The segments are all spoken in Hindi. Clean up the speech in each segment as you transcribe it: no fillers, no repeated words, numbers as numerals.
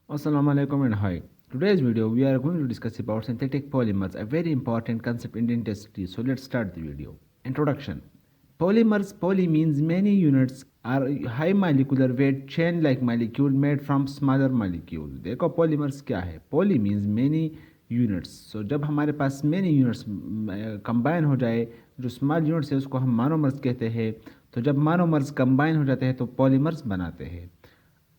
Assalamu alaikum and hi. Today's video we are going to discuss about synthetic polymers, a very important concept in dentistry. So let's start the video. Introduction. Polymers, poly means many units are high molecular weight chain like molecule made from smaller molecule. देखो polymers क्या है? Poly means many units. So जब हमारे पास many units combine हो जाए, जो small units है उसको हम monomers कहते हैं. तो जब monomers combine हो जाते हैं तो polymers बनाते हैं.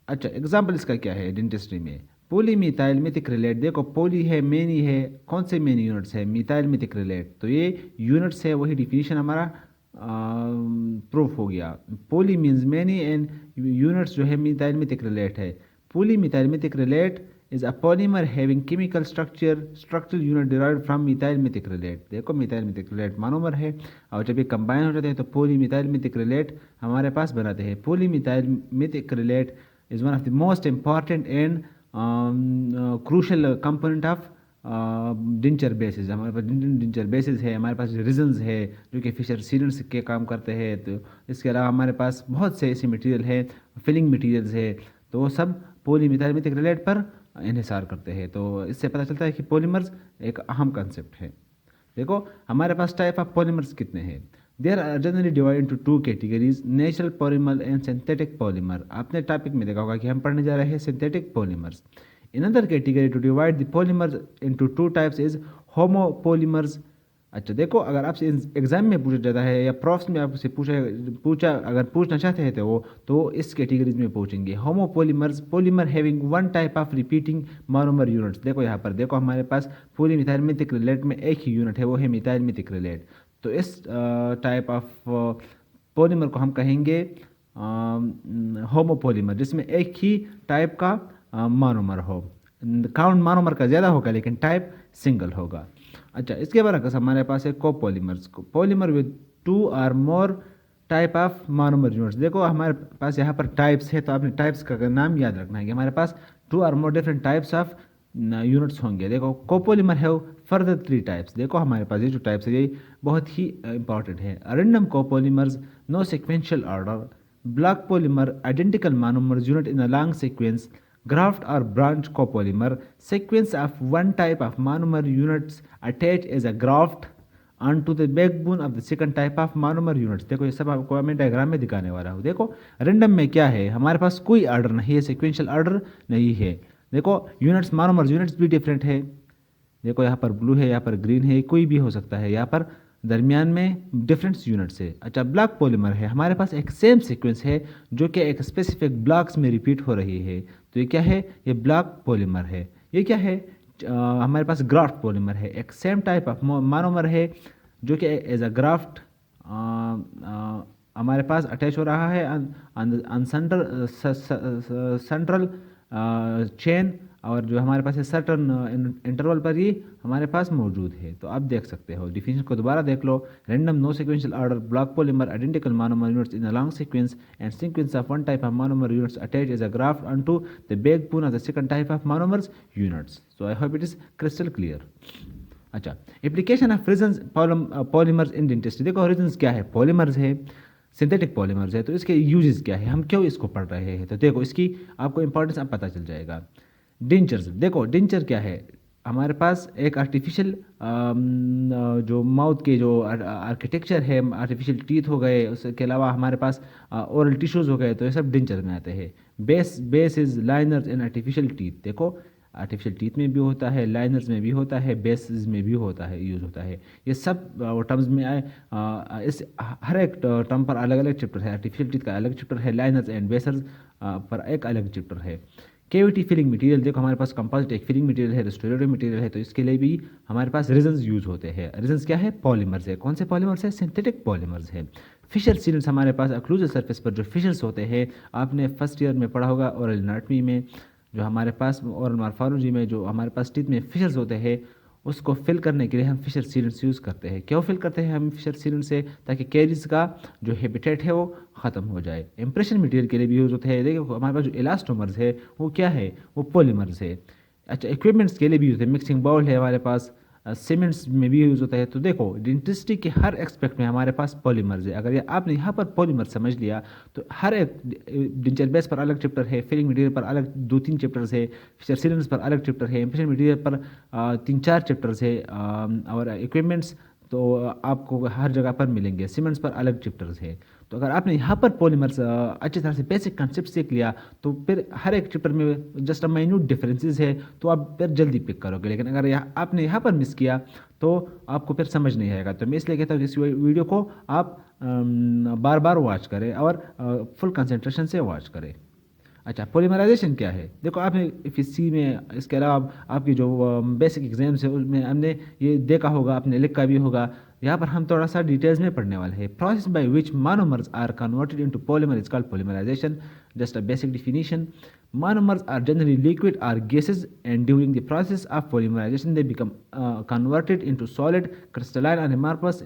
अच्छा, एग्जाम्पल इसका क्या है डेंटिस्ट्री में? पोली मिथाइल मिथिक्रिलेट. देखो पोली है, मेनी है, कौन से मेनी यूनिट्स है? मिथाइल मिथिक्रिलेट. तो ये यूनिट्स है, वही डिफिनीशन हमारा प्रूफ हो गया. Poly means many and units जो है मिथाइल मिथिक्रिलेट है. Poly methyl methacrylate is a polymer having chemical structural unit derived from methyl methacrylate. देखो मिथाइल मिथिक्रिलेट मोनोमर है और जब ये कंबाइन हो जाते हैं तो पोली मिथाइल मिथिक्रिलेट हमारे पास बनाते हैं. पोली methyl मिथिक्रिलेट is one of the most important and crucial component of denture basis. हमारे पास डिंचर बेसिस है, हमारे पास रिजन्स है जो कि फिशर सीलेंट्स के काम करते हैं. तो इसके अलावा हमारे पास बहुत से ऐसे मटेरियल है, फिलिंग मटेरियल्स है, तो वो सब पॉलीमिथाइल मिथिक्रिलेट पर इन्हिसार करते हैं. तो इससे पता चलता है कि पॉलीमर्स एक अहम कंसेप्ट है. देखो हमारे पास टाइप ऑफ पॉलीमर्स कितने हैं? There are generally divide into two categories, natural polymer and synthetic polymer. आपने टॉपिक में देखा होगा कि हम पढ़ने जा रहे हैं synthetic polymers. In other category to divide the polymers into two types is homopolymers. अच्छा देखो, अगर आपसे एग्जाम में पूछा जाता है या प्रोफ्स में आपसे अगर पूछना चाहते हैं तो इस कैटेगरीज में पूछेंगे. Homopolymers, polymer having one type of repeating monomer units. देखो यहाँ पर देखो हमारे पास पॉलीमिथाइल मिथिक्रिलेट में एक ही यूनिट है, वो है मिथाइल मिथिक्रिलेट. तो इस टाइप ऑफ पॉलीमर को हम कहेंगे होमोपॉलीमर, जिसमें एक ही टाइप का मोनोमर हो. काउंट मोनोमर का ज़्यादा होगा लेकिन टाइप सिंगल होगा. अच्छा, इसके बरक्स हमारे पास है copolymers. Polymer with two or more type of monomer units. देखो हमारे पास यहाँ पर टाइप्स है, तो आपने टाइप्स का नाम याद रखना है कि हमारे पास two or more different types of units होंगे. देखो कोपोलीमर है फर्दर थ्री टाइप्स. देखो हमारे पास ये जो टाइप्स है ये बहुत ही इंपॉर्टेंट है. Random copolymers, no sequential order. Block polymer, identical monomers unit in a long sequence. graft or branch copolymer, sequence of one type of monomer units attached as a graft onto the backbone of the second type of monomer units. देखो ये सब आपको मैं डायग्राम में दिखाने वाला हूँ. देखो रेंडम में क्या है, हमारे पास कोई ऑर्डर नहीं है, सिक्वेंशियल ऑर्डर नहीं है. देखो यूनिट्स, मोनोमर यूनिट्स भी डिफरेंट है. देखो यहाँ पर ब्लू है, यहाँ पर ग्रीन है, कोई भी हो सकता है. यहाँ पर दरमियान में डिफरेंट यूनिट्स है. अच्छा, ब्लॉक पॉलीमर है, हमारे पास एक सेम सीक्वेंस है जो कि एक स्पेसिफिक ब्लॉक्स में रिपीट हो रही है. तो ये क्या है? ये ब्लॉक पॉलीमर है. ये क्या है? हमारे पास ग्राफ्ट पॉलीमर है, एक सेम टाइप ऑफ मोनोमर है जो कि एज अ ग्राफ्ट हमारे पास अटैच हो रहा है सेंट्रल चेन, और जो हमारे पास है सर्टन इंटरवल पर ही हमारे पास मौजूद है. तो आप देख सकते हो, डिफिनेशन को दोबारा देख लो. Random no sequential order block polymer, identical monomer units in a long sequence and sequence of one type of monomer units attach as a graft onto the backbone of the second type of monomers units. So I hope it is crystal clear. अच्छा, application of resins polymers in dentistry. देखो रिजन्स क्या है? पॉलीमर्स है, सिंथेटिक पॉलीमर्स है, तो इसके यूजेस क्या है, हम क्यों इसको पढ़ रहे हैं? तो देखो इसकी आपको इंपॉर्टेंस अब पता चल जाएगा. डेंचर्स. देखो डेंचर क्या है? हमारे पास एक आर्टिफिशियल जो माउथ के जो आर्किटेक्चर है, आर्टिफिशियल टीथ हो गए, उसके अलावा हमारे पास ओरल टिश्यूज़ हो गए, तो ये सब डेंचर में आते हैं. Base is liners and artificial teeth. देखो आर्टिफिशियल टीथ में भी होता है, लाइनर्स में भी होता है, बेसिस में भी होता है, यूज़ होता है. ये सब टर्म्स में आए. इस हर एक टर्म पर अलग अलग चैप्टर है. आर्टिफिशियल टीथ का अलग चैप्टर है, लाइनर्स एंड बेसर्स पर एक अलग चैप्टर है. Cavity filling material. देखो हमारे पास कंपोजिट एक फिलिंग मटेरियल है, रेस्टोरेटिव मटेरियल है, तो इसके लिए भी हमारे पास रिजन्स यूज होते हैं. रिजन्स क्या है? पॉलीमर्स है. कौन से पॉलीमर्स है? सिंथेटिक पॉलीमर्स है. Fissure sealants. हमारे पास अक्लूजल सरफेस पर जो फिशर्स होते हैं, आपने फर्स्ट ईयर में पढ़ा होगा ओरल एनाटॉमी में, जो हमारे पास ओरल मॉर्फोलॉजी में जो हमारे पास टीथ में फिशर्स होते हैं, उसको फिल करने के लिए हम फिशर सीलेंट्स यूज़ करते हैं. क्यों फिल करते हैं हम फिशर सीलेंट से? ताकि कैरीज का जो हैबिटेट है वो ख़त्म हो जाए. इंप्रेशन मटेरियल के लिए भी यूज़ होते हैं. देखिए हमारे पास जो इलास्टोमर्स है वो क्या है? वो पॉलीमर्स है. अच्छा, इक्विपमेंट्स के लिए भी यूज़ होते हैं. मिक्सिंग बाउल है हमारे पास, सीमेंट्स में भी यूज़ होता है। तो देखो डेंटिस्ट्री के हर एक्सपेक्ट में हमारे पास पॉलीमर्स है। अगर ये आपने यहाँ पर पॉलीमर समझ लिया तो हर एक डेंचर बेस पर अलग चैप्टर है, फिलिंग मटेरियल पर अलग 2-3 चैप्टर्स है, फिर सिलेंडर्स पर अलग चैप्टर है, इम्प्रेशन मटेरियल पर 3-4 चैप्टर्स है, और इक्विपमेंट्स तो आपको हर जगह पर मिलेंगे, सीमेंट्स पर अलग चैप्टर्स है। तो अगर आपने यहाँ पर पॉलीमर्स अच्छी तरह से बेसिक कंसेप्ट सीख लिया तो फिर हर एक चैप्टर में जस्ट अ माइन्यूट डिफरेंसेस है तो आप फिर जल्दी पिक करोगे। लेकिन अगर आपने यहाँ पर मिस किया तो आपको फिर समझ नहीं आएगा। तो मैं इसलिए कहता हूँ कि इस वीडियो को आप बार बार वॉच करें और फुल कंसंट्रेशन से वॉच करें। अच्छा, पॉलीमराइजेशन क्या है? देखो आपने फिसी में, इसके अलावा आपकी जो बेसिक एग्जाम्स है उसमें हमने ये देखा होगा, आपने लिखा भी होगा। यहाँ पर हम थोड़ा सा डिटेल्स में पढ़ने वाले हैं। Process by which monomers are converted into polymer is called polymerisation. Just a basic definition. Monomers are generally liquid or gases, and during the process of polymerization they become converted into solid, crystalline and amorphous,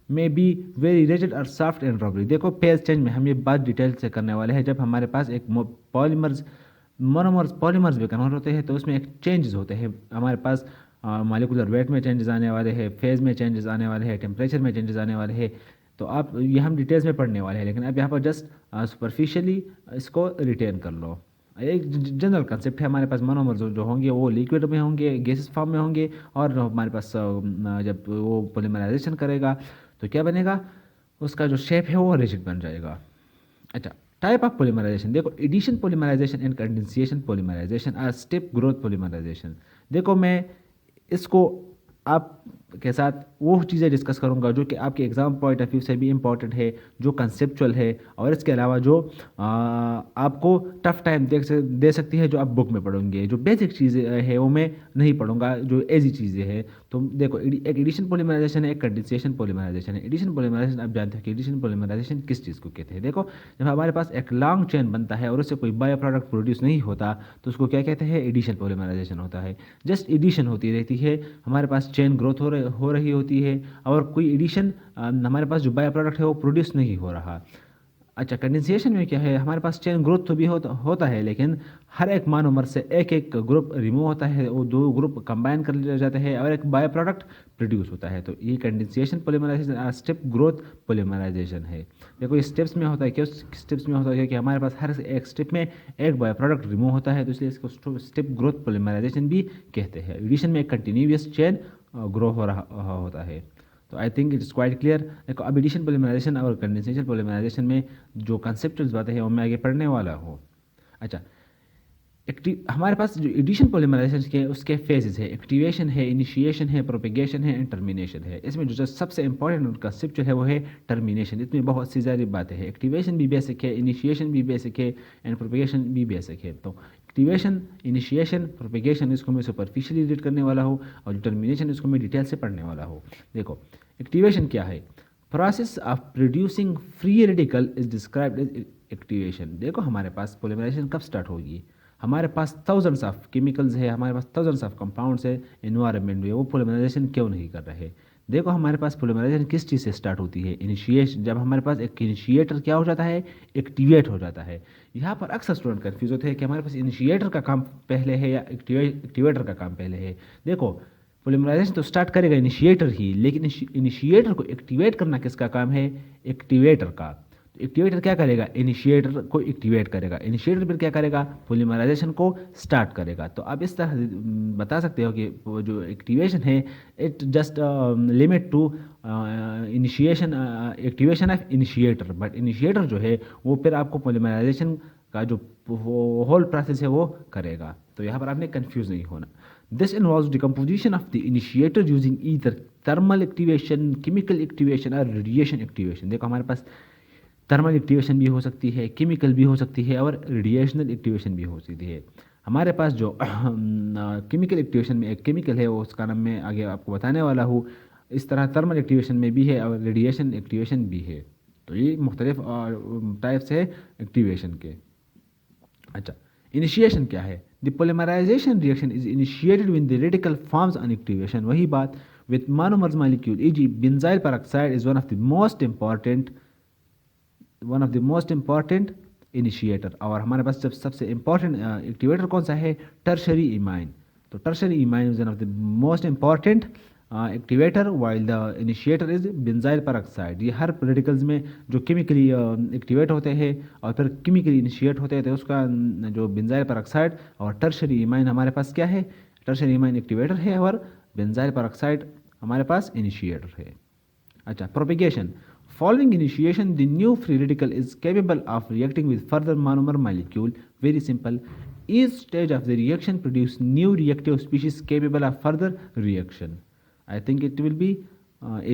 may be very rigid or soft and rubbery. देखो फेज चेंज में हम ये बात डिटेल से करने वाले हैं। जब हमारे पास एक पॉलीमर्स पॉलीमर्स में कन्वर्ट होते हैं तो उसमें एक चेंजेस होते हैं। हमारे पास मॉलिक्यूलर वेट में चेंजेस आने वाले हैं, फेज में चेंजेस आने वाले हैं, टेम्परेचर में चेंजेस आने वाले हैं। तो आप ये हम डिटेल्स में पढ़ने वाले हैं, लेकिन अब यहाँ पर जस्ट सुपरफिशियली इसको रिटेन कर लो। एक जनरल कंसेप्ट है, हमारे पास मोनोमर जो होंगे वो लिक्विड में होंगे, गैसेस फॉर्म में होंगे, और हमारे पास जब वो पॉलीमराइजेशन करेगा तो क्या बनेगा, उसका जो शेप है वो रिजिड बन जाएगा। अच्छा, टाइप ऑफ पॉलीमराइजेशन देखो, addition polymerisation and condensation polymerisation और स्टेप ग्रोथ पॉलीमराइजेशन। देखो मैं इसको आप के साथ वो चीज़ें डिस्कस करूंगा जो कि आपके एग्जाम पॉइंट ऑफ व्यू से भी इम्पॉर्टेंट है, जो कंसेप्चुअल है, और इसके अलावा जो आपको टफ टाइम दे सकती है, जो आप बुक में पढ़ोगे। जो बेसिक चीज़ें है वो मैं नहीं पढ़ूंगा, जो ईजी चीज़ें हैं। तो देखो एक एडिशन पॉलीमराइजेशन है, एक कंडेंसेशन पॉलीमराइजेशन है। एडिशन पॉलीमराइजेशन आप जानते हैं कि एडिशन पॉलीमराइजेशन किस चीज़ को कहते हैं। देखो जब हमारे पास एक लॉन्ग चेन बनता है और उससे कोई बायो प्रोडक्ट प्रोड्यूस नहीं होता तो उसको क्या कहते हैं, एडिशन पॉलीमराइजेशन होता है। जस्ट एडिशन होती रहती है, हमारे पास चेन ग्रोथ हो रही होती है और कोई एडिशन हमारे पास जो बायो प्रोडक्ट है वो प्रोड्यूस नहीं हो रहा। अच्छा, कंडेंसेशन में क्या है, हमारे पास चेन ग्रोथ तो भी होता है, लेकिन हर एक मोनोमर से एक एक ग्रुप रिमूव होता है, वो 2 ग्रुप कंबाइन कर लिए जाते हैं और एक बायो प्रोडक्ट प्रोड्यूस होता है। तो ये condensation polymerisation step growth polymerisation है। देखो ये स्टेप्स में होता है, क्यों स्टेप्स में होता है कि हमारे पास हर एक स्टेप में एक बायो प्रोडक्ट रिमूव होता है, तो इसलिए इसको स्टेप ग्रोथ पॉलीमराइजेशन भी कहते हैं। एडिशन में एक कंटिन्यूअस चेन ग्रो हो रहा होता है। तो आई think it is quite clear. देखो अब एडिशन पॉलीमराइजेशन और कंडेंसेशन पॉलीमराइजेशन में जो कंसेप्चुअल बातें हैं वो मैं आगे पढ़ने वाला हूँ। अच्छा, हमारे पास जो एडिशन पॉलीमराइजेशन के उसके फेजेस है, एक्टिवेशन है, इनिशिएशन है, प्रोपेगेशन है एंड टर्मिनेशन है। इसमें जो सबसे इंपॉर्टेंट कंसेप्ट जो है वो है टर्मिनेशन। इसमें बहुत सी सारी बातें हैं, एक्टिवेशन भी बेसिक है, इनिशिएशन भी बेसिक है एंड प्रोपेगेशन भी बेसिक है। तो एक्टिवेशन, इनिशिएशन, प्रोपेगेशन इसको मैं सुपरफिशियली रीड करने वाला हूँ और जो टर्मिनेशन इसको मैं डिटेल से पढ़ने वाला हूँ। देखो एक्टिवेशन क्या है, process of producing free radical is described as activation. देखो हमारे पास पॉलीमराइजेशन कब स्टार्ट होगी, हमारे पास थाउजेंड्स ऑफ केमिकल्स है, हमारे पास थाउजेंड्स ऑफ कंपाउंड्स है एनवायरनमेंट में, वो पॉलीमराइजेशन क्यों नहीं कर रहे। देखो हमारे पास पॉलीमराइजेशन किस चीज़ से स्टार्ट होती है, इनिशिएशन। जब हमारे पास एक इनिशिएटर क्या हो जाता है, एक्टिवेट हो जाता है। यहाँ पर अक्सर स्टूडेंट कन्फ्यूज होते हैं कि हमारे पास इनिशिएटर का काम पहले है या एक्टिवेटर का काम पहले है। देखो पॉलीमराइजेशन तो स्टार्ट करेगा इनिशिएटर ही, लेकिन इनिशिएटर को एक्टिवेट करना किसका काम है, एक्टिवेटर का। तो एक्टिवेटर क्या करेगा, इनिशिएटर को एक्टिवेट करेगा, इनिशिएटर फिर क्या करेगा, पॉलीमराइजेशन को स्टार्ट करेगा। तो आप इस तरह बता सकते हो कि वो जो एक्टिवेशन है it just limit to initiation, activation of initiator, but initiator जो है वो फिर आपको पॉलीमराइजेशन का जो होल प्रोसेस है वो करेगा। तो यहाँ पर आपने कंफ्यूज नहीं होना। This involves decomposition of the initiator using either thermal activation, chemical activation और रेडिएशन एक्टिवेशन। देखो हमारे पास थर्मल एक्टिवेशन भी हो सकती है, केमिकल भी हो सकती है और रेडिएशनल एक्टिवेशन भी हो सकती है। हमारे पास जो केमिकल एक्टिवेशन में एक केमिकल है वो उसका नाम मैं आगे आपको बताने वाला हूँ। इस तरह थर्मल एक्टिवेशन में भी है और रेडिएशन एक्टिवेशन भी है। तो ये मुख्तलिफ टाइप्स है एक्टिवेशन के। अच्छा, इनिशिएशन क्या है, the polymerisation reaction is initiated when the radical forms on activation. वही बात with monomers molecule e.g. Benzyl peroxide is one of the most important initiator. और हमारे पास जब सबसे इंपॉर्टेंट एक्टिवेटर कौन सा है, टर्शरी इमाइन। तो tertiary imine is one of the most important activator while the initiator is benzyl peroxide. ये हर रेडिकल्स में जो केमिकली एक्टिवेट होते हैं और फिर केमिकली इनिशिएट होते हैं तो उसका जो बेंजाइल परऑक्साइड और टर्शरी इमाइन हमारे पास क्या है, टर्शरी इमाइन एक्टिवेटर है और बेंजाइल परऑक्साइड हमारे पास इनिशिएटर है। अच्छा, propagation. Following initiation, the new free radical is capable of reacting with further monomer molecule. Very simple. Each stage of the reaction produce new reactive species capable of further reaction. I think it will be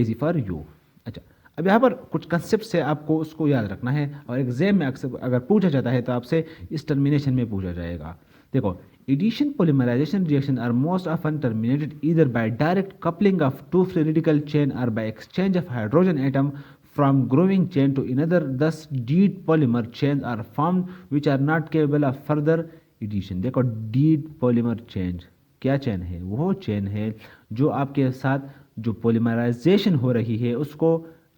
easy for you. अच्छा, अब यहाँ पर कुछ कंसेप्ट है, आपको उसको याद रखना है और एग्जाम में अक्सर अगर पूछा जाता है तो आपसे इस टर्मिनेशन में पूछा जाएगा। देखो, addition polymerization reaction are most often terminated either by direct coupling of two free radical chain or by exchange of hydrogen atom from growing chain to another. Thus dead polymer chains are formed which are not capable of further addition. देखो, dead polymer chain क्या चेन है, वो चेन है जो आपके साथ जो पोलीमराइजेशन हो रही है उसको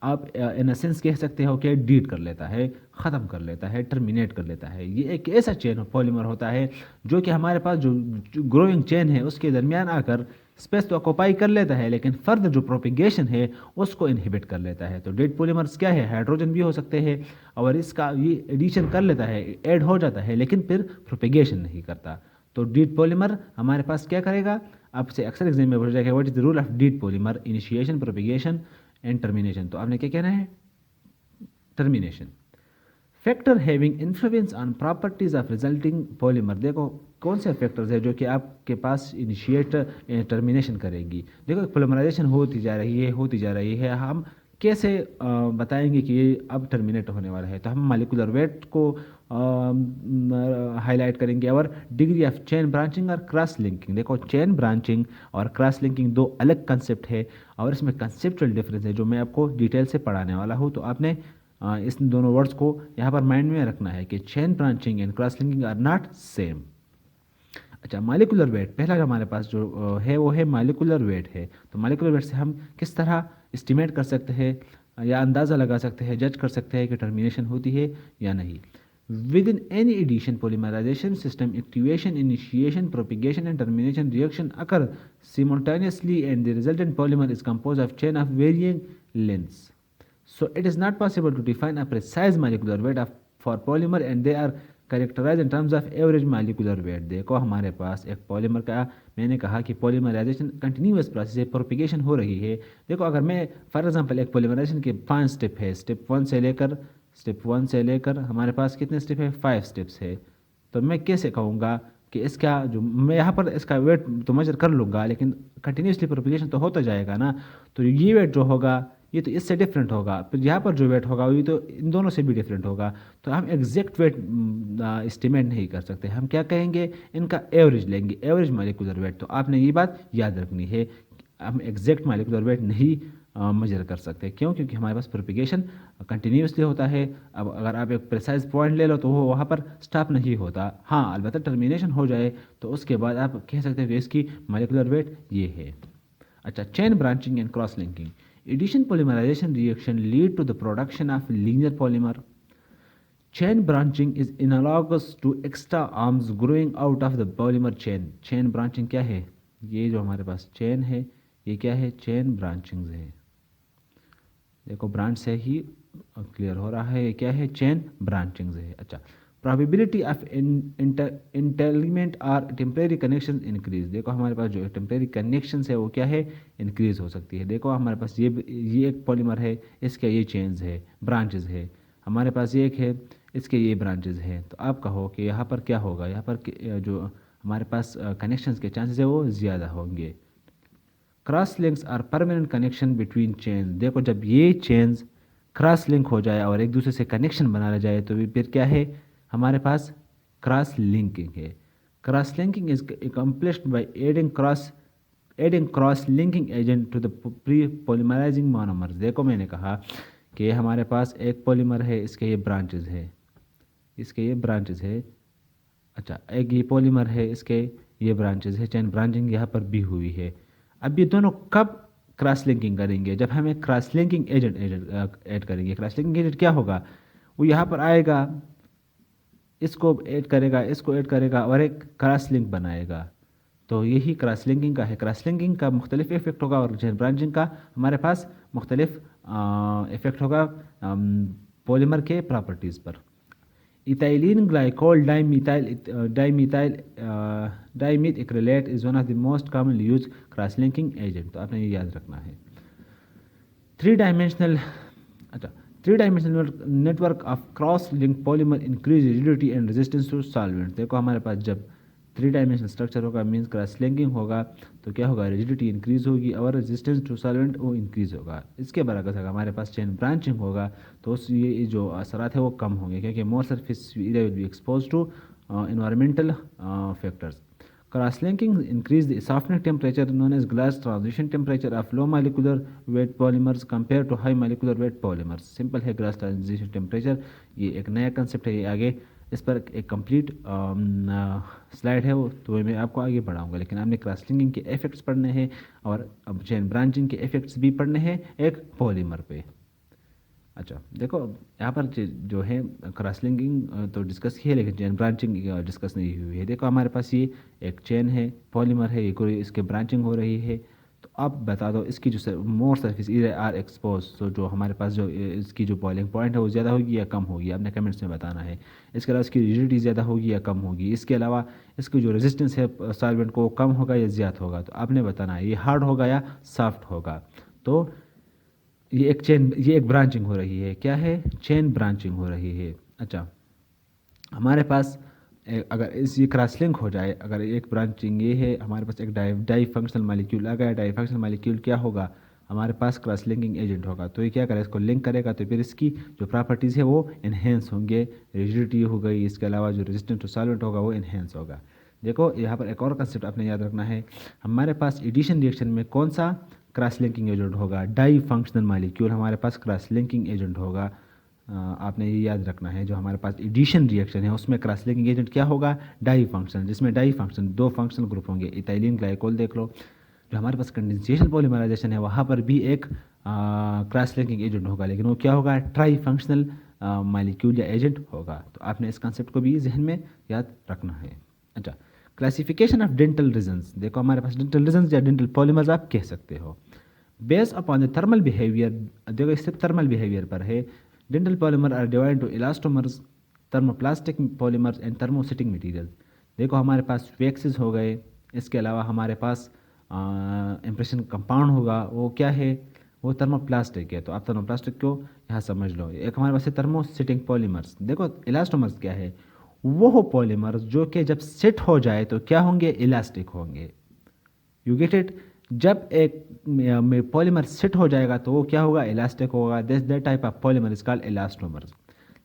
आप इन अ सेंस कह सकते हो कि डीड कर लेता है, ख़त्म कर लेता है, टर्मिनेट कर लेता है। ये एक ऐसा चेन पॉलीमर होता है जो कि हमारे पास जो ग्रोइंग चेन है उसके दरमियान आकर स्पेस तो ऑक्यूपाई कर लेता है लेकिन फर्दर जो प्रोपिगेशन है उसको इनहिबिट कर लेता है। तो डेड पॉलीमर्स क्या है, हाइड्रोजन भी हो सकते हैं और इसका ये एडिशन कर लेता है, ऐड हो जाता है लेकिन फिर प्रोपिगेशन नहीं करता। तो डेड पॉलीमर हमारे पास क्या करेगा, आपसे अक्सर एग्जाम में पूछा जाएगा what is the rule of dead polymer, initiation, propagation and termination. तो आपने क्या कहना है, termination. Factor having influence on properties of resulting polymer. देखो कौन से फैक्टर्स है जो कि आपके पास इनिशिएट टर्मिनेशन करेगी। देखो पॉलीमराइजेशन होती जा रही है, हम कैसे बताएंगे कि ये अब टर्मिनेट होने वाला है। तो हम मॉलिक्यूलर वेट को हाईलाइट करेंगे और डिग्री ऑफ चेन ब्रांचिंग और क्रॉस लिंकिंग। देखो चेन ब्रांचिंग और क्रॉस लिंकिंग दो अलग कंसेप्ट है और इसमें कंसेप्चुअल डिफरेंस है जो मैं आपको डिटेल से पढ़ाने वाला हूँ। तो आपने इस दोनों वर्ड्स को यहाँ पर माइंड में रखना है कि chain branching and cross linking are not same. अच्छा, मॉलिक्यूलर वेट पहला जो हमारे पास जो है वो है मॉलिक्यूलर वेट है। तो मॉलिक्यूलर वेट से हम किस तरह एस्टिमेट कर सकते हैं या अंदाज़ा लगा सकते हैं, जज कर सकते हैं कि टर्मिनेशन होती है या नहीं। Within any addition polymerization system activation, initiation, propagation and termination reaction occur simultaneously and the resultant polymer is composed of chain of varying lengths. So it is not possible to define a precise molecular weight for polymer and they are characterized in terms of average molecular weight. देखो हमारे पास एक पॉलीमर का, मैंने कहा कि पॉलीमराइजेशन कंटिन्यूअस प्रोसेस है, प्रोपिगेशन हो रही है। देखो अगर मैं फॉर एग्जांपल एक पॉलीमराइजेशन के 5 स्टेप है, स्टेप 1 से लेकर हमारे पास कितने स्टेप है, 5 स्टेप्स है। तो मैं कैसे कहूँगा कि इसका जो मैं यहाँ पर इसका वेट तो मेजर कर लूँगा लेकिन कंटिन्यूसली प्रोपिगेशन तो होता जाएगा ना। तो ये वेट जो होगा ये तो इससे डिफरेंट होगा, फिर यहाँ पर जो वेट होगा ये तो इन दोनों से भी डिफरेंट होगा। तो हम एग्जैक्ट वेट एस्टिमेट नहीं कर सकते, हम क्या कहेंगे, इनका एवरेज लेंगे, एवरेज मॉलिक्यूलर वेट। तो आपने ये बात याद रखनी है, हम एग्जैक्ट मॉलिक्यूलर वेट नहीं मेजर कर सकते। क्यों? क्योंकि हमारे पास प्रोपिगेशन कंटिन्यूसली होता है। अब अगर आप एक प्रिसाइज पॉइंट ले लो तो वो वहाँ पर स्टॉप नहीं होता। हाँ, अलबत्ता टर्मिनेशन हो जाए तो उसके बाद आप कह सकते हैं कि इसकी मॉलिक्यूलर वेट ये है। अच्छा, chain branching and cross linking. Addition polymerization reaction lead to the production of linear polymer. Chain branching is analogous to extra arms growing out of the polymer chain. Chain branching क्या है? ये जो हमारे पास चेन है ये क्या है? चेन ब्रांचिंग है। देखो ब्रांच से ही क्लियर हो रहा है, ये क्या है? चेन ब्रांचिंग है। अच्छा, प्रोबेबिलिटी ऑफ इंटेलिमेंट और टेम्परेरी कनेक्शन इंक्रीज। देखो हमारे पास जो टेम्परेरी कनेक्शन है वो क्या है? इंक्रीज हो सकती है। देखो हमारे पास ये एक पॉलीमर है, इसके ये चेन्स है, ब्रांचेज है। हमारे पास ये एक है, इसके ये ब्रांचेज है। तो आप कहो कि यहाँ पर क्या होगा, यहाँ पर जो हमारे पास कनेक्शंस के चांसेस है वो ज़्यादा होंगे। Cross links are permanent connection between chain. देखो जब ये चेन्स क्रॉस लिंक हो जाए और एक दूसरे से कनेक्शन बनाया जाए तो फिर क्या है, हमारे पास क्रॉस लिंकिंग है। Cross linking is accomplished by adding cross linking agent to the pre polymerizing monomers. देखो मैंने कहा कि हमारे पास एक पॉलीमर है, इसके ये ब्रांचेज है, इसके ये ब्रांचेज है। अच्छा, एक ये पॉलीमर है, इसके ये ब्रांचेज है, चेन ब्रांचिंग यहाँ पर भी हुई है। अब ये दोनों कब क्रॉस लिंकिंग करेंगे? जब हम एक क्रॉस लिंकिंग एजेंट ऐड करेंगे। क्रॉस लिंकिंग एजेंट क्या होगा, वो यहाँ पर आएगा, इसको ऐड करेगा, इसको ऐड करेगा और एक क्रॉस लिंक बनाएगा। तो यही क्रॉस लिंकिंग का है। क्रॉस लिंकिंग का मुख्तलिफ इफेक्ट होगा और चेन ब्रांचिंग का हमारे पास मुख्तलिफ इफेक्ट होगा पॉलीमर के प्रॉपर्टीज़ पर। Ethylene glycol dimethacrylate is one of the most commonly use cross linking agent. तो आपने ये याद रखना है। Three dimensional network of cross link polymer increase rigidity and resistance to solvent. देखो हमारे पास जब थ्री डायमेंशनल स्ट्रक्चर होगा मीन्स क्रॉस लिंकिंग होगा तो क्या होगा, रिजिडिटी इंक्रीज होगी और रेजिस्टेंस टू सॉल्वेंट वो इंक्रीज होगा। इसके बरकस अगर हमारे पास चेन ब्रांचिंग होगा तो ये जो असरात है वो कम होंगे, क्योंकि more surface area will be expose to environmental factors. Cross-linking increase the softening temperature known as glass transition temperature of low molecular weight polymers compared to high molecular weight polymers. Simple है ग्लास ट्रांजिशन टेम्परेचर, ये एक नया कंसेप्ट है। ये आगे इस पर एक कंप्लीट स्लाइड है वो तो मैं आपको आगे पढ़ाऊंगा, लेकिन आपने क्रॉस लिंकिंग के इफेक्ट्स पढ़ने हैं और अब चेन ब्रांचिंग के इफेक्ट्स भी पढ़ने हैं एक पॉलीमर पे। अच्छा देखो यहाँ पर जो है क्रॉस लिंकिंग तो डिस्कस की है लेकिन चेन ब्रांचिंग डिस्कस नहीं हुई है। देखो हमारे पास ये एक चेन है, पॉलीमर है, ये कोई इसके ब्रांचिंग हो रही है। तो अब बता दो इसकी जो मोर सरफेस एरिया आर एक्सपोज, तो जो हमारे पास जो इसकी जो बॉइलिंग पॉइंट है वो ज़्यादा होगी या कम होगी, आपने कमेंट्स में बताना है। इसके अलावा इसकी रिजिडिटी ज़्यादा होगी या कम होगी, इसके अलावा इसकी जो रेजिस्टेंस है सॉल्वेंट को कम होगा या ज़्यादा होगा, तो आपने बताना है ये हार्ड होगा या सॉफ्ट होगा। तो ये एक ब्रांचिंग हो रही है, क्या है, चेन ब्रांचिंग हो रही है। अच्छा हमारे पास अगर ये क्रॉस लिंक हो जाए, अगर एक ब्रांचिंग ये है, हमारे पास एक डाई फंक्शनल मालिक्यूल आ गया, डाई फंक्शनल मालिक्यूल क्या होगा, हमारे पास क्रॉस लिंकिंग एजेंट होगा। तो ये क्या करेगा, इसको लिंक करेगा तो फिर इसकी जो प्रॉपर्टीज़ है वो इन्हेंस होंगे, रिजिडिटी हो गई, इसके अलावा जो रेजिस्टेंट टू सॉल्वेंट होगा वो इन्हेंस होगा। देखो यहाँ पर एक और कंसेप्ट आपने याद रखना है, हमारे पास एडिशन रिएक्शन में कौन सा क्रॉस लिंकिंग एजेंट होगा, डाई फंक्शनल मालिक्यूल हमारे पास क्रॉस लिंकिंग एजेंट होगा। आपने ये याद रखना है, जो हमारे पास एडिशन रिएक्शन है उसमें क्रॉस लिंकिंग एजेंट क्या होगा, डाई फंक्शन, जिसमें डाई फंक्शन दो फंक्शनल ग्रुप होंगे। इथाइलिन ग्लाइकोल देख लो, जो हमारे पास कंडेंसेशन पॉलीमराइजेशन है वहाँ पर भी एक क्रॉस लिंकिंग एजेंट होगा, लेकिन वो क्या होगा, ट्राई फंक्शनल मालिक्यूल या एजेंट होगा। तो आपने इस कंसेप्ट को भी जहन में याद रखना है। अच्छा क्लासिफिकेशन ऑफ डेंटल रीजन्स, देखो हमारे पास डेंटल रीजन्स या डेंटल पॉलीमर्स आप कह सकते हो। Based upon the thermal behaviour, देखो इससे थर्मल बिहेवियर पर है। Dental polymer are divide to elastomers, thermoplastic polymers and thermosetting material. देखो हमारे पास वैक्सेस हो गए, इसके अलावा हमारे पास इम्प्रेशन कंपाउंड होगा, वो क्या है, वो थर्मोप्लास्टिक है। तो आप थर्मोप्लास्टिक को यहाँ समझ लो। एक हमारे पास है थर्मोसेटिंग पॉलीमर्स। देखो इलास्टोमर्स क्या है, वो पॉलीमर्स जो कि जब सेट हो जाए तो क्या होंगे, इलास्टिक होंगे। यू गेट इट, जब एक पॉलीमर सेट हो जाएगा तो वो क्या होगा, इलास्टिक होगा। This that type of polymer is called elastomers.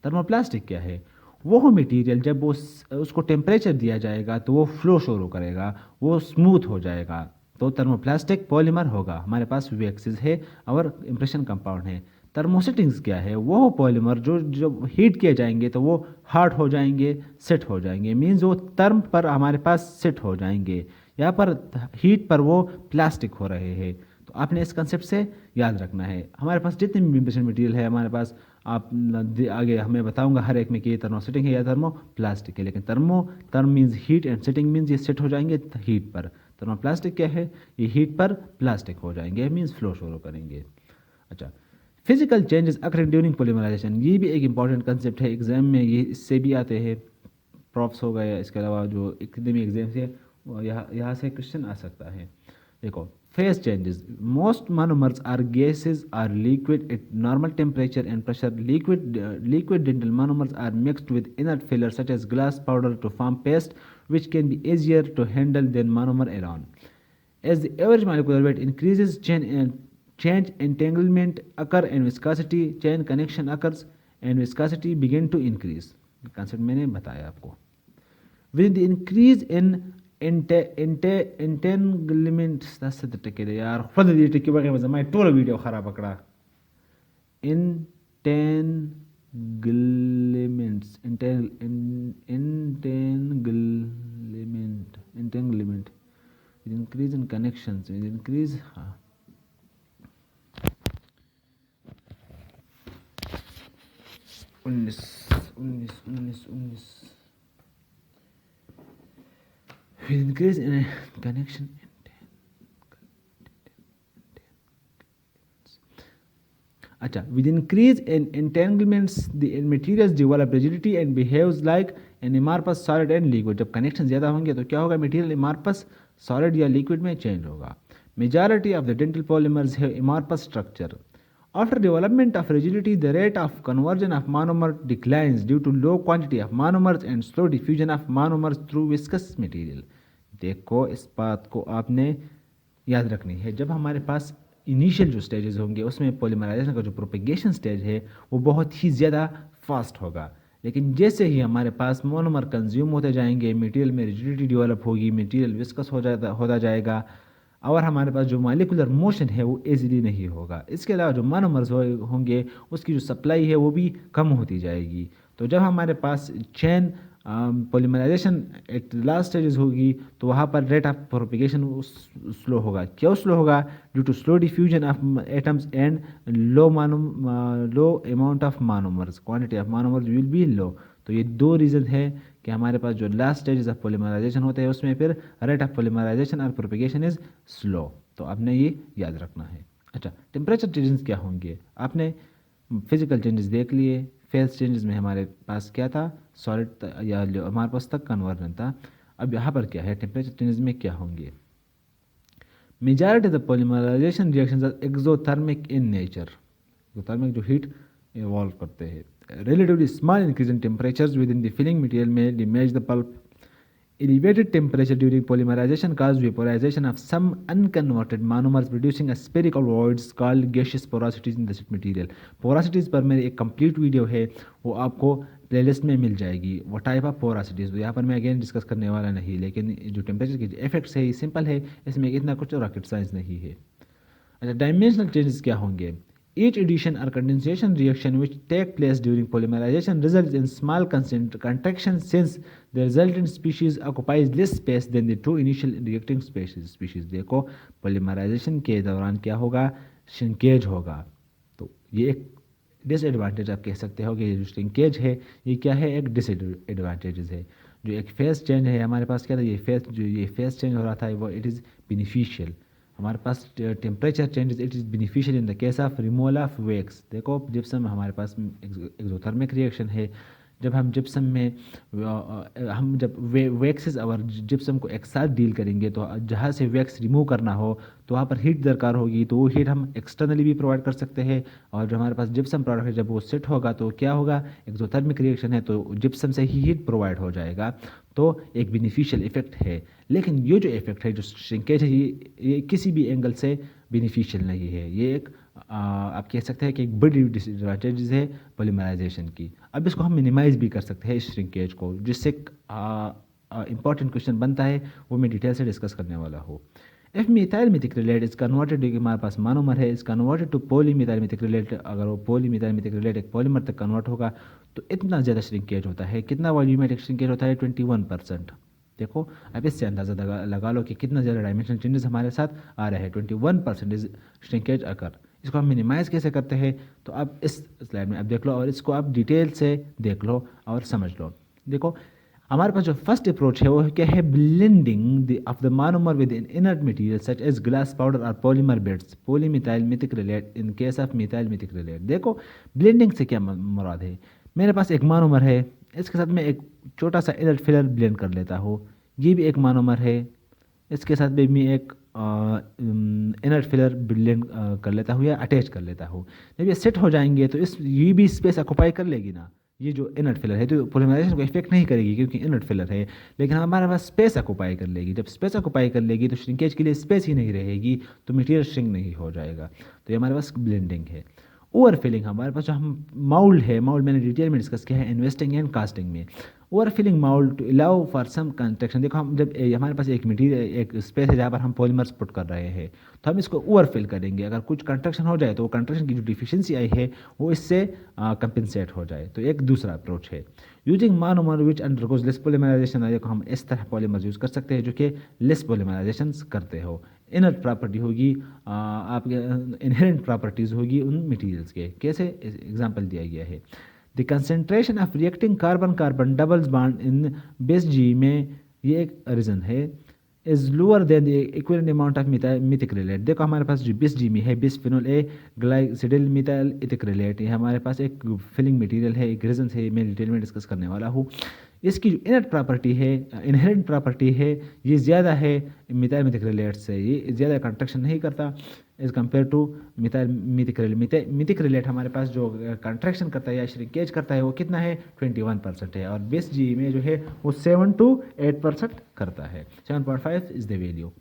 Thermoplastic क्या है, वो मटेरियल जब वो उसको टेम्परेचर दिया जाएगा तो वो फ्लो शुरू करेगा, वो स्मूथ हो जाएगा, तो थर्मोप्लास्टिक पॉलीमर होगा। हमारे पास वैक्सेस है और इम्प्रेशन कंपाउंड है। थर्मोसेटिंग्स क्या है, वो पॉलीमर जो जब हीट किए जाएंगे तो वो हार्ड हो जाएंगे, सेट हो जाएंगे, मीन्स वो टर्म पर हमारे पास सेट हो जाएंगे, यहाँ पर हीट पर वो प्लास्टिक हो रहे हैं। तो आपने इस कंसेप्ट से याद रखना है। हमारे पास जितने भी इम्प्रेशन मटेरियल है हमारे पास, आप आगे हमें बताऊंगा हर एक में कि ये थर्मोसेटिंग है या थर्मो प्लास्टिक है, लेकिन term means heat and setting means ये सेट हो जाएंगे हीट पर। थर्मोप्लास्टिक क्या है, ये हीट पर प्लास्टिक हो जाएंगे, मीन्स फ्लो शुरू करेंगे। अच्छा physical changes occurring during polymerization, ये भी एक इंपॉर्टेंट कंसेप्ट है, एग्जाम में ये इससे भी आते हैं, प्रॉप्स हो गए, इसके अलावा जो एकेडमिक एग्जाम से यहाँ से क्वेश्चन आ सकता है। देखो phase changes, most monomers are gases or liquid at normal temperature and pressure. Liquid dental monomers are mixed with inert filler such as glass powder to form paste which can be easier to handle than monomer alone. As the average molecular weight increases, change entanglement occur and viscosity chain connection occurs and viscosity begin to increase. Concept मैंने बताया आपको। With the increase in entanglement, that's the trick यार, खुद ये trick बगैर मजा मैं टोल वीडियो खराब पकड़ा। Entanglement with increase in connections, with increase 19 with increase in connection. अच्छा, with increase in entanglements the materials develop rigidity and behaves like an amorphous solid and liquid. जब कनेक्शन ज़्यादा होंगे तो क्या होगा, मटेरियल amorphous solid या liquid में चेंज होगा. Majority of the dental polymers have amorphous structure. After development of rigidity, the rate of conversion of monomer declines due to low quantity of monomers and slow diffusion of monomers through viscous material. देखो इस बात को आपने याद रखनी है. जब हमारे पास इनिशियल जो स्टेजेस होंगे उसमें पॉलीमराइजेशन का जो प्रोपेगेशन स्टेज है वो बहुत ही ज़्यादा फास्ट होगा, लेकिन जैसे ही हमारे पास मोनोमर कंज्यूम होते जाएंगे, मटेरियल में रिजिडिटी डेवलप होगी, मटेरियल विस्कस होता जाएगा और हमारे पास जो मॉलिक्यूलर मोशन है वो इजीली नहीं होगा. इसके अलावा जो मोनोमर्स होंगे उसकी जो सप्लाई है वो भी कम होती जाएगी. तो जब हमारे पास chain polymerization at last stages होगी तो वहाँ पर रेट ऑफ प्रोपिगेशन स्लो होगा. क्यों स्लो होगा? Due to slow diffusion of atoms and low amount of monomers, quantity of monomers will be low. तो ये दो रीज़न है कि हमारे पास जो लास्ट स्टेजेस ऑफ पॉलीमराइजेशन होते हैं उसमें फिर रेट ऑफ पॉलीमराइजेशन और प्रोपिगेशन इज़ स्लो. तो आपने ये याद रखना है. अच्छा, टेम्परेचर चेंजेस क्या होंगे? आपने फिजिकल चेंजेस देख लिए. फेज चेंजेस में हमारे पास क्या था, सॉलिड या हमारे पास तक कन्वर्जन था. अब यहाँ पर क्या है, टेम्परेचर चेंजेस में क्या होंगे? Majority of the polymerization reactions are exothermic in nature. Exothermic जो हीट इवॉल्व करते हैं. Relatively small increase in temperatures within the filling material may damage the pulp. Elevated temperature during polymerization cause vaporization of some unconverted monomers producing a spherical voids called gaseous porosities in the material. Porosities पर मेरी एक complete वीडियो है, वो आपको प्लेलिस्ट में मिल जाएगी. वो टाइप ऑफ पोरासिटीज़ तो यहाँ पर मैं अगेन डिस्कस करने वाला नहीं, लेकिन जो टेम्परेचर के इफेक्ट्स है ये सिंपल है, इसमें इतना कुछ रॉकेट साइंस नहीं है. अच्छा, डायमेंशनल चेंजेस क्या होंगे? Each addition or condensation reaction which take place during polymerization results in small contractions since the resultant species occupies less space than the two initial reacting species. देखो polymerization के दौरान क्या होगा, श्रिंकेज होगा. तो ये एक डिसएडवांटेज आप कह सकते हो कि जो श्रिंकेज है ये क्या है, एक डिसएडवांटेज है. जो एक फेस चेंज है हमारे पास क्या था, ये फेस चेंज हो रहा था वो इट इज़ बेनिफिशियल. हमारे पास temperature changes it is beneficial in the case of removal of wax. देखो जिप्सम हमारे पास एक्सोथर्मिक रिएक्शन है. जब हम जिप्सम में हम जब वैक्सेस और जिप्सम को एक साथ डील करेंगे तो जहाँ से वैक्स रिमूव करना हो तो वहाँ पर हीट दरकार होगी, तो वो हीट हम एक्सटर्नली भी प्रोवाइड कर सकते हैं. और जो हमारे पास जिप्सम प्रोडक्ट है जब वो सेट होगा तो क्या होगा, एक्सोथर्मिक रिएक्शन है तो जिप्सम से ही हीट प्रोवाइड हो जाएगा. तो एक बेनिफिशियल इफेक्ट है. लेकिन ये जो इफेक्ट है जो श्रिंकेज है ये किसी भी एंगल से बेनिफिशियल नहीं है. ये एक आप कह सकते हैं कि एक बड़ी डिसएडवांटेज है पॉलीमराइजेशन की. अब इसको हम मिनिमाइज़ भी कर सकते हैं इस श्रिंकेज को, जिससे इंपॉर्टेंट क्वेश्चन बनता है वो मैं डिटेल से डिस्कस करने वाला हूँ. इफ मिथाइल मेथिक्रिलेट इज कन्वर्टेड, हमारे पास मोनोमर है, इज कन्वर्टेड टू पॉलीमिथाइल मेथिक्रिलेट. अगर वो पॉलीमिथाइल मेथिक्रिलेट एक पॉलीमर तक कन्वर्ट होगा तो इतना ज़्यादा श्रिंकेज होता है. कितना वॉल्यूमेट्रिक श्रिंकेज होता है? 21%. देखो अब इससे अंदाज़ा लगा लो कि कितना ज़्यादा डायमेंशनल चेंजेस हमारे साथ आ रहे हैं. 21% श्रिंकेज अकर. इसको हम मिनिमाइज़ कैसे करते हैं तो आप इस स्लाइड में आप देख लो और इसको आप डिटेल से देख लो और समझ लो. देखो हमारे पास जो फर्स्ट अप्रोच है वो क्या है, blending of the monomer with an inert material such as glass powder और polymer beads polymethyl methacrylate in case of methyl methacrylate. देखो ब्लेंडिंग से क्या मुराद है, मेरे पास एक मोनोमर है, इसके साथ मैं एक छोटा सा इनर्ट फिलर ब्लेंड कर लेता हूँ. ये भी एक मोनोमर है, इसके साथ भी मैं एक इनर्ट फिलर ब्लेंड कर लेता हूँ या अटैच कर लेता हूँ. जब ये सेट हो जाएंगे तो ये भी स्पेस ऑक्यूपाई कर लेगी ना. ये जो इनर्ट फिलर है तो पॉलीमराइजेशन को इफेक्ट नहीं करेगी क्योंकि इनर्ट फिलर है, लेकिन हमारे पास स्पेस ऑक्यूपाई कर लेगी. जब स्पेस ऑक्यूपाई कर लेगी तो श्रिंकेज के लिए स्पेस ही नहीं रहेगी, तो मटेरियल श्रिंक नहीं हो जाएगा. तो ये हमारे पास ब्लेंडिंग है. ओवर फिलिंग, हमारे पास जो हम माउल्ड है, माउल्ड मैंने डिटेल में डिस्कस किया है इन्वेस्टिंग एंड कास्टिंग में. Over filling mould to allow for some construction. देखो हम जब हमारे पास एक मटीरियल एक स्पेस है जहाँ पर हम पॉलीमर्स पुट कर रहे हैं तो हम इसको ओवर फिल करेंगे. अगर कुछ कंस्ट्रक्शन हो जाए तो वो कंस्ट्रक्शन की जो डिफिशियंसी आई है वो इससे कंपेंसेट हो जाए. तो एक दूसरा अप्रोच है using monomer which undergoes less polymerization. देखो हम इस तरह पॉलीमर्स यूज़ कर सकते हैं जो कि लेस पॉलीमराइजेशन करते हो. इनर्ट प्रॉपर्टी होगी आपके इनहेरेंट प्रॉपर्टीज़ होगी उन मटेरियल्स के. कैसे एग्जांपल दिया गया है. The concentration of reacting carbon carbon doubles bond in base G में ये एक रीज़न है। Is lower than the equivalent amount of methacrylate. देखो हमारे पास जो बिस-जीमी है, बिसफिनोल ए ग्लाइसिडिल मिथाइल इथिक्रिलेट, ये हमारे पास एक फिलिंग मटेरियल है, एक रीजन है, मैं डिटेल में डिस्कस करने वाला हूँ। इसकी जो इनर प्रॉपर्टी है, इनहेरेंट प्रॉपर्टी है, ये ज़्यादा है मिथाइल मिथिक्रिलेट से, ये ज़्यादा कंट्रैक्शन नहीं करता एज कम्पेयर टू मिथाइल मिथिक्रिलेट। मिथिक्रिलेट हमारे पास जो कंट्रैक्शन करता है या श्रिंकेज करता है वो कितना है, 21% है, और बेस जी में जो है वो 7 to 8% करता है। 7.5 is the value.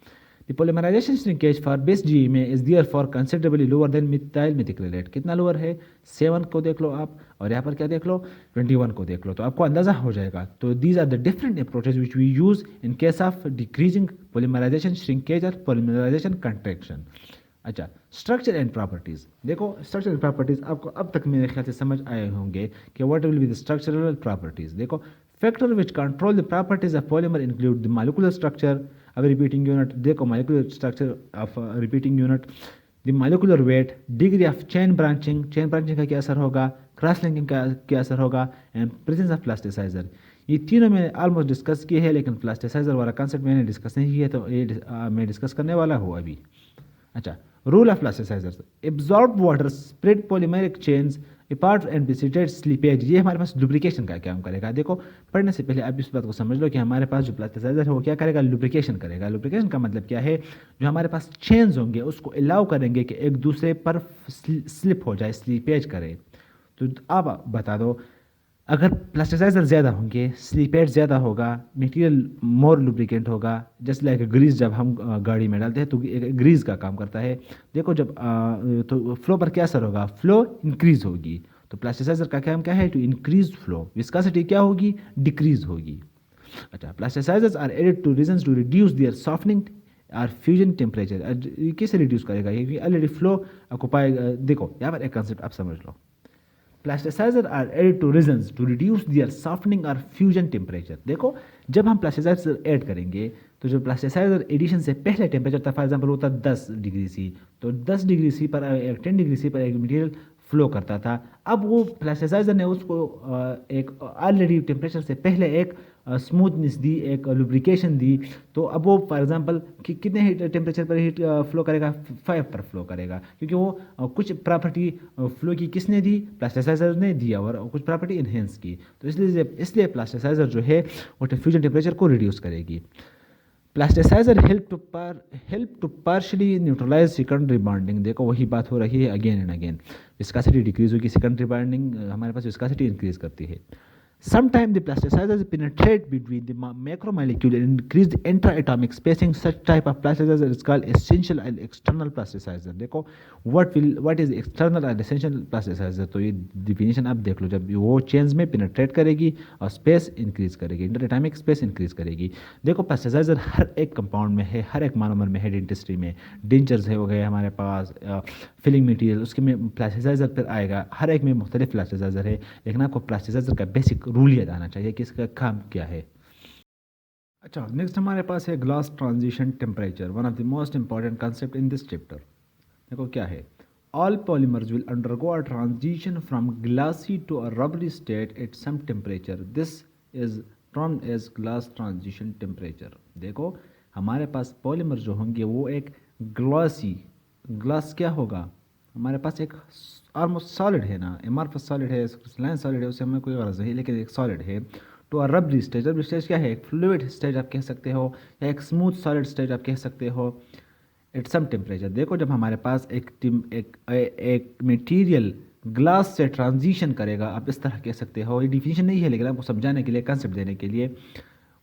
The polymerization shrinkage for base GMA is therefore considerably lower than methyl methacrylate। कितना लोअर है, 7 को देख लो आप, और यहाँ पर क्या देख लो, 21 को देख लो, तो आपको अंदाजा हो जाएगा। तो these are the different approaches which we use in case of decreasing polymerization shrinkage और polymerization contraction। अच्छा, स्ट्रक्चर एंड प्रॉपर्टीज। देखो स्ट्रक्चर एंड प्रॉपर्टीज आपको अब तक मेरे ख्याल से समझ आए होंगे कि what will be the structural properties. देखो factor which control the properties of polymer include the molecular structure of repeating unit. देखो molecular structure of repeating unit, the molecular weight, degree of chain branching, chain branching का क्या असर होगा, क्रॉस लिंकिंग का क्या असर होगा, एंड प्रेजेंस ऑफ प्लास्टिसाइजर। ये तीनों मैंने ऑलमोस्ट डिस्कस किए हैं, लेकिन प्लास्टिसाइजर वाला कंसेप्ट मैंने डिस्कस नहीं किया, तो ये मैं डिस्कस करने वाला हूँ अभी। अच्छा, rule of plasticisers, absorb water, spread polymeric chains apart and precipitate slippage. ये हमारे पास लुब्रिकेशन का काम करेगा। देखो पढ़ने से पहले आप इस बात को समझ लो कि हमारे पास जो प्लास्टिसाइजर है वो क्या करेगा, लुब्रिकेशन करेगा। लुब्रिकेशन का मतलब क्या है, जो हमारे पास चेन्स होंगे उसको अलाउ करेंगे कि एक दूसरे पर स्लिप हो जाए, स्लीपेज करे। तो आप बता दो, अगर प्लास्टिसाइजर ज़्यादा होंगे, स्लीपेज ज़्यादा होगा, मटेरियल मोर लुब्रिकेंट होगा, जस्ट लाइक ग्रीस जब हम गाड़ी में डालते हैं तो ग्रीस का काम करता है। देखो जब तो फ्लो पर क्या असर होगा, फ्लो इंक्रीज होगी। तो प्लास्टिसाइजर का काम क्या है, टू इंक्रीज फ्लो। विस्कोसिटी क्या होगी, डिक्रीज होगी। अच्छा, plasticizers are added to reasons to reduce their softening और फ्यूजन टेम्परेचर। कैसे रिड्यूस करेगा, ये ऑलरेडी फ्लो आपको पाएगा। देखो यहाँ पर एक कंसेप्ट आप समझ लो, plasticizer are added to reasons to reduce their softening और फ्यूजन टेम्परेचर। देखो जब हम प्लास्टिसाइजर ऐड करेंगे तो जो प्लास्टिसाइजर एडिशन से पहले टेम्परेचर था, फॉर एग्जाम्पल होता 10 डिग्री सी, तो 10 डिग्री सी पर 10 डिग्री सी पर एक मटेरियल फ्लो करता था। अब वो प्लास्टिसाइजर ने उसको एक ऑलरेडी टेम्परेचर से पहले एक स्मूथनेस दी, एक लुब्रिकेशन दी। तो अब वो फॉर एग्जांपल कि कितने हीट टेम्परेचर पर हीट फ्लो करेगा, 5 पर फ्लो करेगा, क्योंकि वो कुछ प्रॉपर्टी फ्लो की किसने दी, प्लास्टिसाइजर ने दिया, और कुछ प्रॉपर्टी इन्हेंस की। तो इसलिए प्लास्टिसाइजर जो है वो फ्यूजन टेम्परेचर को रिड्यूस करेगी। Plasticizer help to partially neutralize secondary bonding. देखो वही बात हो रही है again and again, viscosity decrease होगी, सेकेंडरी बॉन्डिंग हमारे पास विस्कोसिटी इंक्रीज करती है। Sometimes the plasticizers penetrate between the macromolecule and increase the intra-atomic spacing. Such type of plasticizer is called essential and external plasticizer। देखो what is external and essential plasticizer, तो ये definition आप देख लो। जब वो चेन्स में पेनिट्रेट करेगी और स्पेस इंक्रीज करेगी, इंटर-एटॉमिक स्पेस इंक्रीज करेगी। देखो प्लास्टिसाइजर हर एक कंपाउंड में है, हर एक मोनोमर में है, डेंटिस्ट्री में डेंचर्स है, हो गए हमारे पास फिलिंग मटेरियल, उसके में प्लास्टिसाइजर फिर आएगा। हर एक में मुख्तलिफ प्लास्टिसाइजर है, लेकिन आपको प्लास्टिसाइजर का बेसिक रूल याद आना चाहिए कि इसका काम क्या है। अच्छा, नेक्स्ट हमारे पास है glass transition temperature, one of the most important concept in this chapter. देखो क्या है, all polymers will undergo a transition from glassy to a rubbery state at some temperature. This is termed as glass transition temperature. देखो हमारे पास पॉलीमर जो होंगे वो एक ग्लासी, ग्लास क्या होगा, हमारे पास एक ऑलमोस्ट सॉलिड है ना, एमॉर्फस सॉलिड है, क्रिस्टलाइन सॉलिड है, उससे हमें कोई गरज नहीं, लेकिन एक सॉलिड है। तो रबरी स्टेज, रबरी स्टेज क्या है, एक फ्लूइड स्टेज आप कह सकते हो, या एक स्मूथ सॉलिड स्टेज आप कह सकते हो एट सम टेम्परेचर। देखो जब हमारे पास एक मटेरियल ग्लास से ट्रांजिशन करेगा, आप इस तरह कह सकते हो, ये डिफिनीशन नहीं है लेकिन आपको समझाने के लिए, कंसेप्ट देने के लिए,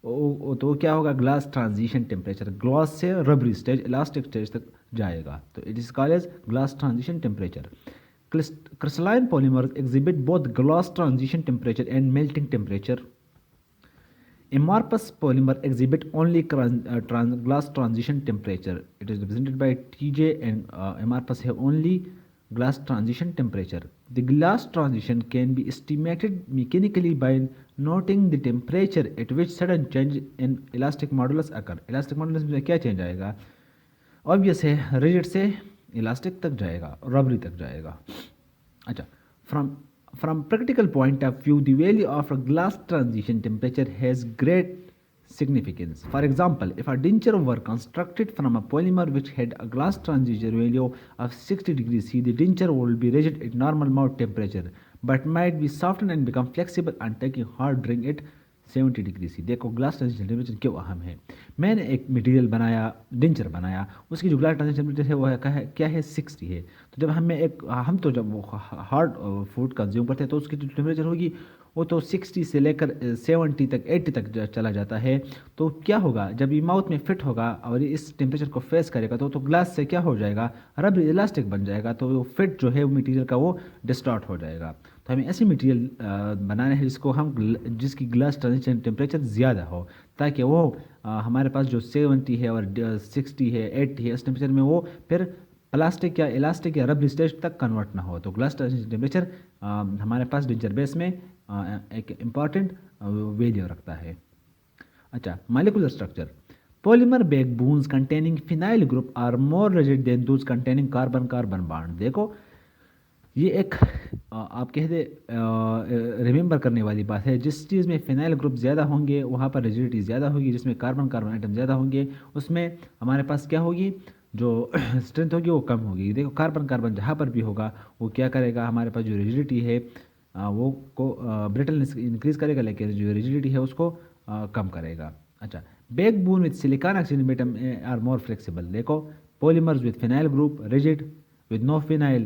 तो क्या होगा, ग्लास ट्रांजिशन टेम्परेचर, ग्लास से रबरी स्टेज, इलास्टिक स्टेज तक जाएगा, तो it is called as glass transition temperature. Crystalline polymers exhibit both glass transition temperature and melting temperature. Amorphous polymer exhibit only glass transition temperature. It is represented by Tj, and amorphous have only glass transition temperature. The glass transition can be estimated mechanically by noting the temperature at which sudden change in elastic modulus occur. Elastic modulus में क्या चेंज आएगा, ऑब्वियस है, रिजिड से इलास्टिक तक जाएगा, रबरी तक जाएगा। अच्छा, from practical point of view, the value of a glass transition temperature has great significance. For example, if a denture were constructed from a polymer which had a glass transition value of 60 degrees C, the denture would be rigid at normal mouth temperature, but might be softened and become flexible and taking hard drink at 70 degree C. देखो ग्लास ट्रांजिशन टेम्परेचर क्यों अहम है। मैंने एक मटेरियल बनाया, डेंचर बनाया, उसकी जो ग्लास ट्रांजिशन टेम्परेचर है वो है क्या है 60 है। तो जब हम तो जब वो हार्ड फूड कंज्यूम करते हैं तो उसकी जो टेम्परेचर होगी वो तो 60 से लेकर 70 तक 80 तक चला जाता है। तो क्या होगा जब ये माउथ में फिट होगा और ये इस टेम्परेचर को फेस करेगा तो ग्लास से क्या हो जाएगा, रबर इलास्टिक बन जाएगा, तो वो फिट जो है वो मटेरियल का वो डिस्टॉर्ट हो जाएगा। तो हमें ऐसी मटेरियल बनाना है जिसकी ग्लास ट्रांजिशन टेम्परेचर ज़्यादा हो, ताकि वो हमारे पास जो 70 है और 60 है 80 है इस टेम्परेचर में वो फिर प्लास्टिक या इलास्टिक या रबर स्टेज तक कन्वर्ट ना हो। तो ग्लास ट्रांजिशन टेम्परेचर हमारे पास डेंचर बेस में एक इम्पॉर्टेंट वैल्यू रखता है। अच्छा, molecular structure. Polymer backbones containing phenyl group are more rigid than those containing carbon carbon bond. देखो ये एक आप कह दे रिमेंबर करने वाली बात है। जिस चीज़ में फिनाइल ग्रुप ज़्यादा होंगे वहाँ पर रिजिडिटी ज़्यादा होगी, जिसमें कार्बन कार्बन आइटम ज़्यादा होंगे उसमें हमारे पास क्या होगी, जो स्ट्रेंथ होगी वो कम होगी। देखो कार्बन कार्बन जहाँ पर भी होगा वो क्या करेगा, हमारे पास जो रिजिडिटी है वो को ब्रिटलनेस इंक्रीज करेगा, लेकिन जो रिजिडिटी है उसको कम करेगा। अच्छा, backbone with silicon oxygen atom are more flexible. देखो polymers with phenyl group rigid, with no phenyl,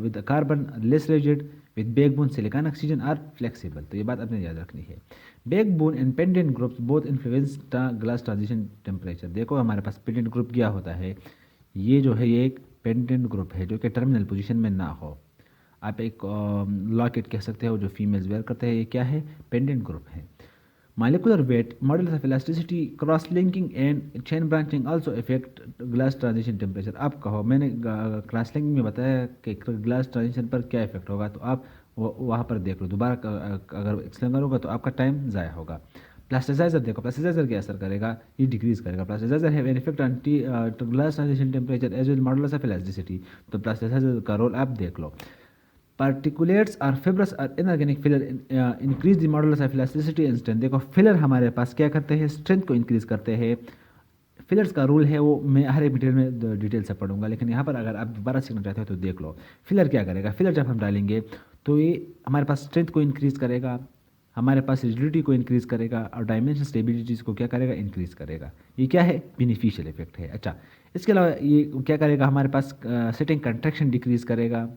with the carbon less rigid, with backbone silicon oxygen are flexible। तो ये बात आपने याद रखनी है। backbone and pendant groups both influence the glass transition temperature। देखो हमारे पास pendant group क्या होता है, ये जो है ये एक pendant group है जो कि टर्मिनल पोजीशन में ना हो। आप एक लॉकेट कह सकते हो जो फीमेल्स वेयर करते हैं, ये क्या है, pendant group है। Molecular weight, modulus of elasticity, cross linking and chain branching also affect glass transition temperature। आप कहो मैंने क्रॉस लिंकिंग में बताया कि ग्लास ट्रांजिशन पर क्या इफेक्ट होगा, तो आप वहाँ पर देख लो। दोबारा अगर एक्सप्लेन करोगे तो आपका टाइम ज़ाया होगा। प्लास्टिसाइजर देखो, प्लास्टिसाइजर क्या असर करेगा, ये डिक्रीज करेगा। Plasticizer have an effect on glass transition temperature as well modulus of elasticity. तो प्लास्टिसाइजर का रोल आप देख लो। पार्टिकुलेट्स और फिब्रस और inorganic filler increase the modulus of elasticity and strength. देखो फिलर हमारे पास क्या करते हैं, स्ट्रेंथ को इंक्रीज करते हैं। फिलर्स का रूल है वो मैं हर एक मटेरियल में डिटेल से पढ़ूंगा, लेकिन यहाँ पर अगर आप दोबारा सीखना चाहते हो तो देख लो। फिलर क्या करेगा, फिलर जब हम डालेंगे तो ये हमारे पास स्ट्रेंथ को इंक्रीज करेगा, हमारे पास रिजिडिटी को इंक्रीज करेगा और डायमेंशन स्टेबिलिटीज को क्या करेगा, इंक्रीज करेगा। ये क्या है, बेनिफिशियल इफेक्ट है। अच्छा, इसके अलावा ये क्या करेगा, हमारे पास सिटिंग कंट्रैक्शन डिक्रीज करेगा।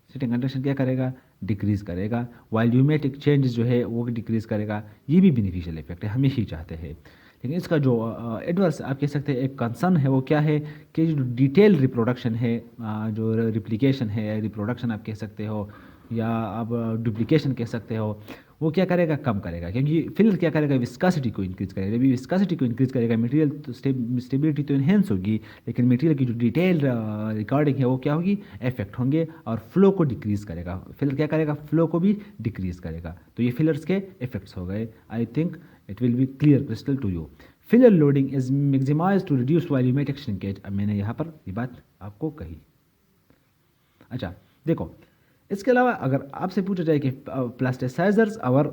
सिटिंग कंट्रैक्शन क्या करेगा, डिक्रीज करेगा। वॉल्यूमेट्रिक चेंज जो है वो डिक्रीज करेगा। ये भी बेनिफिशियल इफेक्ट है, हम यही चाहते हैं। लेकिन इसका जो एडवर्स आप कह सकते हैं एक कंसर्न है वो क्या है कि जो डिटेल रिप्रोडक्शन है, जो रिप्लिकेशन है, रिप्रोडक्शन आप कह सकते हो या आप डुप्लीकेशन कह सकते हो, वो क्या करेगा, कम करेगा। क्योंकि फिलर क्या करेगा, विस्कासिटी को इंक्रीज करेगा। जब विस्कासिटी को इंक्रीज करेगा मटेरियल तो स्टेबिलिटी तो इन्हेंस होगी, लेकिन मटेरियल की जो डिटेल रिकॉर्डिंग है वो क्या होगी, इफेक्ट होंगे और फ्लो को डिक्रीज करेगा। फिलर क्या करेगा, फ्लो को भी डिक्रीज करेगा। तो ये फिलर्स के इफेक्ट्स हो गए। I think it will be clear crystal to you. Filler loading is maximize to reduce volumetric shrinkage. अब मैंने यहाँ पर ये बात आपको कही। अच्छा देखो, इसके अलावा अगर आपसे पूछा जाए कि प्लास्टिसाइजर्स और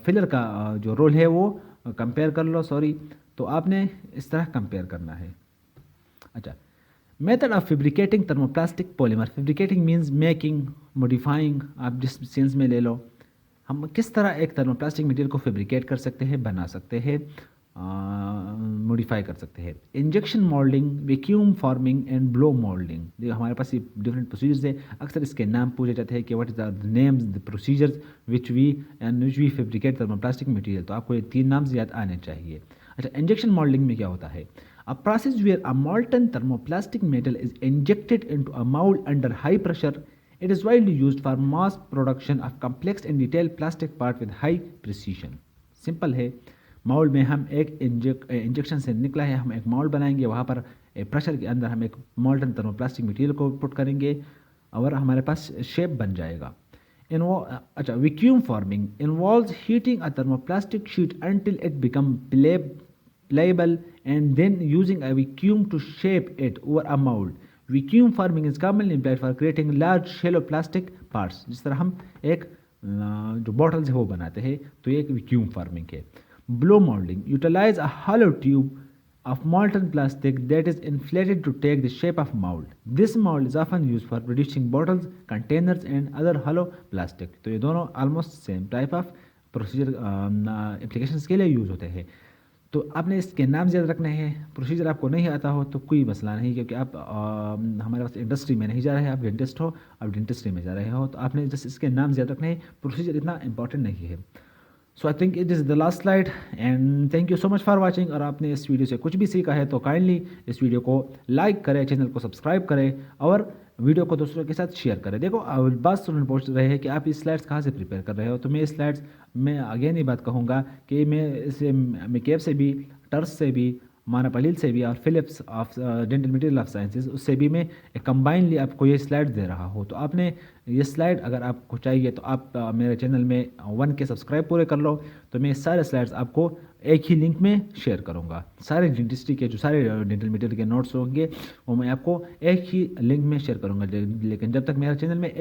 फिलर का जो रोल है वो कंपेयर कर लो, तो आपने इस तरह कंपेयर करना है। अच्छा, method of fabricating thermoplastic polymer. Fabricating means making, modifying, आप जिस सेंस में ले लो। हम किस तरह एक थर्मोप्लास्टिक मटेरियल को फैब्रिकेट कर सकते हैं, बना सकते हैं, मॉडिफाई कर सकते हैं। Injection moulding, vacuum forming and blow moulding. देखो हमारे पास ये डिफरेंट प्रोसीजर्स है। अक्सर इसके नाम पूछे जाते हैं कि what is the names the procedures which we fabricate thermoplastic material. तो आपको ये 3 नाम याद आने चाहिए। अच्छा, इंजेक्शन मोल्डिंग में क्या होता है, a process where a molten thermoplastic metal is injected into a mould under high pressure. It is widely used for mass production of complex and detailed plastic part with high precision। Simple है, माउल्ड में हम एक इंजेक्शन से निकला है, हम एक माउल्ड बनाएंगे, वहाँ पर प्रेशर के अंदर हम एक मोल्टन थर्मोप्लास्टिक मटेरियल को पुट करेंगे और हमारे पास शेप बन जाएगा। अच्छा, vacuum forming involves heating a thermoplastic sheet until it become pliable and then using a vacuum to shape it over a mold। Vacuum farming is commonly employed for creating large shallow plastic parts. जिस तरह हम एक जो बॉटल्स है वो बनाते हैं, तो ये एक वैक्यूम फार्मिंग है। Blow molding utilize a hollow tube of molten plastic that is inflated to take the shape of mold. This mold is often used for producing bottles, containers and other hollow plastic. तो ये दोनों almost same type of procedure applications के लिए यूज़ होते हैं। तो आपने इसके नाम याद रखने हैं। प्रोसीजर आपको नहीं आता हो तो कोई मसला नहीं, क्योंकि आप हमारे पास इंडस्ट्री में नहीं जा रहे हैं, आप डेंटिस्ट हो, आप डेंटिस्ट्री में जा रहे हो, तो आपने जस्ट इसके नाम याद रखने हैं। प्रोसीजर इतना इंपॉर्टेंट नहीं है। So I think it is the last slide and thank you so much for watching. और आपने इस वीडियो से कुछ भी सीखा है तो काइंडली इस वीडियो को लाइक करें, चैनल को सब्सक्राइब करें और वीडियो को दूसरों के साथ शेयर करें। देखो बात स्टूडेंट पूछ रहे हैं कि आप इस स्लाइड्स कहाँ से प्रिपेयर कर रहे हो, तो मैं इस स्लाइड्स में अगेन ये बात कहूँगा कि मैं इसे मिकेब से भी, टर्स से भी, मानापलील से भी और Phillips of dental material of sciences उससे भी मैं कंबाइनली आपको ये स्लाइड दे रहा हूँ। तो आपने ये स्लाइड अगर आपको चाहिए तो आप मेरे चैनल में 1K सब्सक्राइब पूरे कर लो, तो मैं सारे स्लाइड्स आपको एक ही लिंक में शेयर करूँगा। सारे डेंटिस्ट्री के जो सारे डेंटल मटेरियल के नोट्स होंगे वो मैं आपको एक ही लिंक में शेयर करूँगा, लेकिन जब तक मेरे चैनल में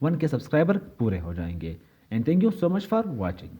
1K सब्सक्राइबर पूरे हो जाएंगे। And thank you so much for watching.